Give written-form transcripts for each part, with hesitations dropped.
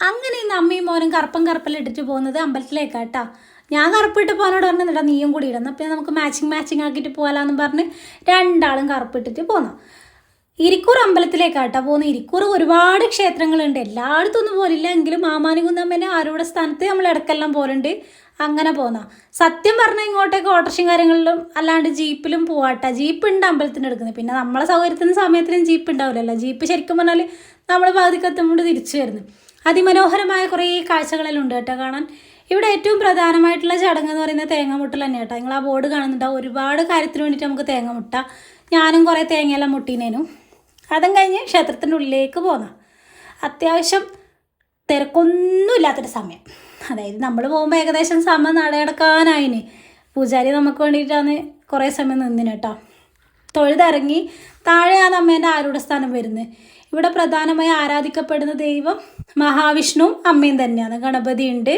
അങ്ങനെ ഇന്ന് അമ്മയും മോനും കറുപ്പെല്ലാം ഇട്ടിട്ട് പോകുന്നത് അമ്പലത്തിലേക്കാട്ടാ. ഞാൻ കറുപ്പിട്ട് പോകാനോട് പറഞ്ഞിട്ടാ നീയും കൂടി ഇടുന്നു. അപ്പം നമുക്ക് മാച്ചിങ് ആക്കിയിട്ട് പോകാമെന്ന് പറഞ്ഞ് രണ്ടാളും കറുപ്പിട്ടിട്ട് പോന്നു. ഇരിക്കൂർ അമ്പലത്തിലേക്കാട്ടാ പോകുന്നത്. ഇരിക്കൂർ ഒരുപാട് ക്ഷേത്രങ്ങളുണ്ട്, എല്ലായിടത്തൊന്നും പോലില്ല, എങ്കിലും മാമാനികുന്നമ്മേനെ ആരുടെ സ്ഥാനത്ത് നമ്മൾ ഇടയ്ക്കെല്ലാം പോലുണ്ട്. അങ്ങനെ പോന്ന സത്യം പറഞ്ഞാൽ ഇങ്ങോട്ടേക്ക് ഓട്ടോറിക്ഷയും കാര്യങ്ങളിലും അല്ലാണ്ട് ജീപ്പിലും പോവാട്ടാ. ജീപ്പ് ഉണ്ട് അമ്പലത്തിൻ്റെ എടുക്കുന്നത്. പിന്നെ നമ്മളെ സൗകര്യത്തിന് സമയത്തിനും ജീപ്പ് ഉണ്ടാവില്ലല്ലോ. ജീപ്പ് ശരിക്കും പറഞ്ഞാൽ നമ്മൾ പകുതിക്കെത്തുമ്പോൾ തിരിച്ചു വരുന്നു. അതിമനോഹരമായ കുറേ കാഴ്ചകളെല്ലാം ഉണ്ട് കേട്ടോ കാണാൻ. ഇവിടെ ഏറ്റവും പ്രധാനമായിട്ടുള്ള ചടങ്ങ് എന്ന് പറയുന്നത് തേങ്ങ തന്നെ കേട്ടോ. നിങ്ങൾ ആ ബോർഡ് കാണുന്നുണ്ടാവും. ഒരുപാട് കാര്യത്തിന് വേണ്ടിയിട്ട് നമുക്ക് തേങ്ങ മുട്ട. ഞാനും കുറേ തേങ്ങയെല്ലാം മുട്ടീനേനും. അതും കഴിഞ്ഞ് ക്ഷേത്രത്തിൻ്റെ ഉള്ളിലേക്ക് പോന്ന അത്യാവശ്യം തിരക്കൊന്നും ഇല്ലാത്തൊരു സമയം. അതായത് നമ്മൾ പോകുമ്പോൾ ഏകദേശം സമയം നടയടക്കാനായിന്. പൂജാരി നമുക്ക് വേണ്ടിയിട്ടാണ് കുറേ സമയം നിന്നിന് കേട്ടോ. തൊഴുതിറങ്ങി താഴെയാണ് അമ്മേൻ്റെ ആരുടെ സ്ഥാനം വരുന്നത്. ഇവിടെ പ്രധാനമായി ആരാധിക്കപ്പെടുന്ന ദൈവം മഹാവിഷ്ണുവും അമ്മയും തന്നെയാണ്. ഗണപതി ഉണ്ട്.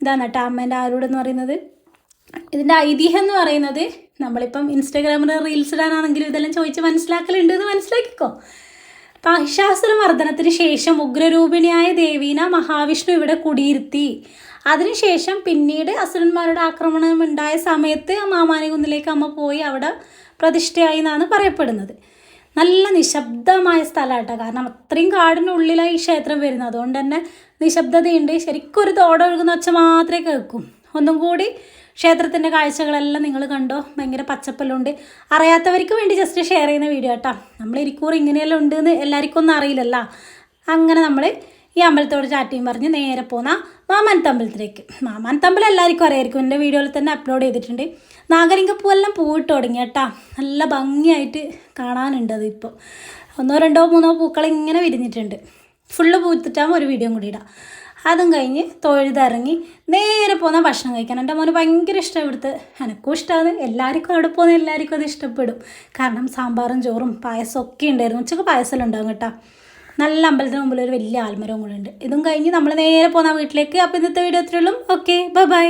ഇതാണ് കേട്ടോ അമ്മേൻ്റെ ആരൂടെന്ന് പറയുന്നത്. ഇതിൻ്റെ ഐതിഹ്യം എന്ന് പറയുന്നത്, നമ്മളിപ്പം ഇൻസ്റ്റാഗ്രാമിൽ റീൽസ് ഇടാനാണെങ്കിലും ഇതെല്ലാം ചോദിച്ച് മനസ്സിലാക്കലുണ്ട് എന്ന് മനസ്സിലാക്കിക്കോ. മഹിഷാസുര മർദ്ദനത്തിന് ശേഷം ഉഗ്രരൂപിണിയായ ദേവീന മഹാവിഷ്ണു ഇവിടെ കുടിയിരുത്തി. അതിനുശേഷം പിന്നീട് അസുരന്മാരുടെ ആക്രമണം ഉണ്ടായ സമയത്ത് മാമാനികുന്നിലേക്ക് അമ്മ പോയി അവിടെ പ്രതിഷ്ഠയായി എന്നാണ് പറയപ്പെടുന്നത്. നല്ല നിശബ്ദമായ സ്ഥലമാട്ടോ. കാരണം അത്രയും കാടിനുള്ളിലായി ഈ ക്ഷേത്രം വരുന്നത്. അതുകൊണ്ട് തന്നെ നിശബ്ദതയുണ്ട്. ശരിക്കും ഒരു തോടൊഴുകുന്ന ഒച്ച മാത്രമേ കേൾക്കും. ഒന്നും കൂടി ക്ഷേത്രത്തിൻ്റെ കാഴ്ചകളെല്ലാം നിങ്ങൾ കണ്ടോ. ഭയങ്കര പച്ചപ്പെല്ലാം. അറിയാത്തവർക്ക് വേണ്ടി ജസ്റ്റ് ഷെയർ ചെയ്യുന്ന വീഡിയോ കേട്ടോ. നമ്മൾ ഇരിക്കൂർ ഇങ്ങനെയെല്ലാം ഉണ്ടെന്ന് എല്ലാവർക്കും ഒന്നും അറിയില്ലല്ലോ. അങ്ങനെ നമ്മൾ ഈ അമ്പലത്തോട് ചാറ്റിയും പറഞ്ഞ് നേരെ പോന്ന മാമാനത്തമ്പലത്തിലേക്ക്. മാമാനത്തമ്പലം എല്ലാവർക്കും അറിയായിരിക്കും, എൻ്റെ വീഡിയോയിൽ തന്നെ അപ്ലോഡ് ചെയ്തിട്ടുണ്ട്. നാഗരികപ്പൂവെല്ലാം പൂവിട്ട് തുടങ്ങി കേട്ടോ. നല്ല ഭംഗിയായിട്ട് കാണാനുണ്ട്. അതിപ്പോൾ 1, 2, 3 പൂക്കൾ ഇങ്ങനെ വിരിഞ്ഞിട്ടുണ്ട്. ഫുള്ള് പൂത്തിട്ടാകുമ്പോൾ ഒരു വീഡിയോ കൂടി ഇടാം. അതും കഴിഞ്ഞ് തൊഴുതിറങ്ങി നേരെ പോകുന്ന ഭക്ഷണം കഴിക്കാൻ. എൻ്റെ മോന് ഭയങ്കര ഇഷ്ടം ഇവിടുത്തെ. എനിക്കും ഇഷ്ടമാണ്. എല്ലാവർക്കും അവിടെ പോകുന്ന എല്ലാവർക്കും അത് ഇഷ്ടപ്പെടും. കാരണം സാമ്പാറും ചോറും പായസം ഒക്കെ ഉണ്ടായിരുന്നു. ഉച്ചക്ക് പായസം ഉണ്ടാകും കേട്ടോ. നല്ല അമ്പലത്തിന് മുമ്പിൽ ഒരു വലിയ ആൽമരവും കൂടെ ഉണ്ട്. ഇതും കഴിഞ്ഞ് നമ്മൾ നേരെ പോകുന്ന വീട്ടിലേക്ക്. അപ്പോൾ ഇന്നത്തെ വീഡിയോ അത്രയുള്ളൂ. Okay, by.